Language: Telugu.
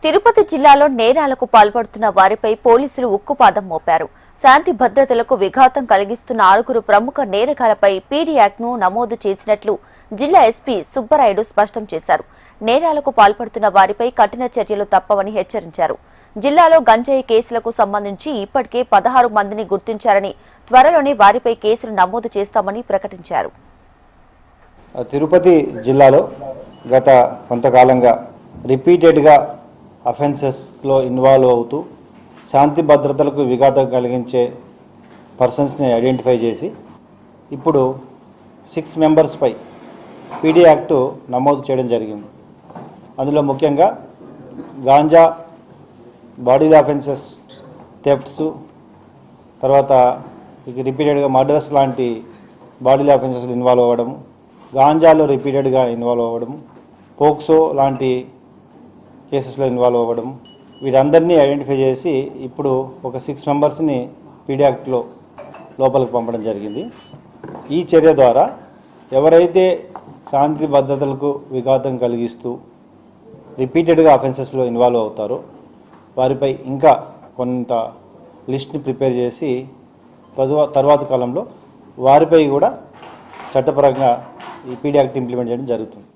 తిరుపతి జిల్లాలో నేరాలకు పాల్పడుతున్న వారిపై పోలీసులు ఉక్కుపాదం మోపారు. శాంతి భద్రతలకు విఘాతం కలిగిస్తున్న 6 ప్రముఖ నేరగాళ్లపై పీడీ యాక్ట్ను నమోదు చేసినట్లు జిల్లా ఎస్పీ సుబ్బరాయుడు స్పష్టం చేశారు. నేరాలకు పాల్పడుతున్న వారిపై కఠిన చర్యలు తప్పవని హెచ్చరించారు. జిల్లాలో గంజాయి కేసులకు సంబంధించి ఇప్పటికే 16 మందిని గుర్తించారని, త్వరలోనే వారిపై కేసులు నమోదు చేస్తామని ప్రకటించారు. తిరుపతి జిల్లాలో గత కొంతకాలంగా రిపీటెడ్గా అఫెన్సెస్లో ఇన్వాల్వ్ అవుతూ శాంతి భద్రతలకు విఘాతం కలిగించే పర్సన్స్ని ఐడెంటిఫై చేసి ఇప్పుడు 6 మెంబర్స్పై పీడీ యాక్టు నమోదు చేయడం జరిగింది. అందులో ముఖ్యంగా గాంజా, బాడీ అఫెన్సెస్, థెఫ్ట్స్, తర్వాత రిపీటెడ్గా మర్డర్స్ లాంటి బాడీ అఫెన్సెస్లో ఇన్వాల్వ్ అవ్వడం, గాంజాలో రిపీటెడ్గా ఇన్వాల్వ్ అవ్వడం, పోక్సో లాంటి కేసెస్లో ఇన్వాల్వ్ అవ్వడం, వీరందరినీ ఐడెంటిఫై చేసి ఇప్పుడు ఒక 6 మెంబర్స్ని పీడీ యాక్ట్లో లోపలికి పంపడం జరిగింది. ఈ చర్య ద్వారా ఎవరైతే శాంతి భద్రతలకు విఘాతం కలిగిస్తూ రిపీటెడ్గా అఫెన్సెస్లో ఇన్వాల్వ్ అవుతారో వారిపై ఇంకా కొంత లిస్ట్ని ప్రిపేర్ చేసి తర్వాత కాలంలో వారిపై కూడా చట్టపరంగా ఈ పీడీ యాక్ట్ ఇంప్లిమెంట్ చేయడం జరుగుతుంది.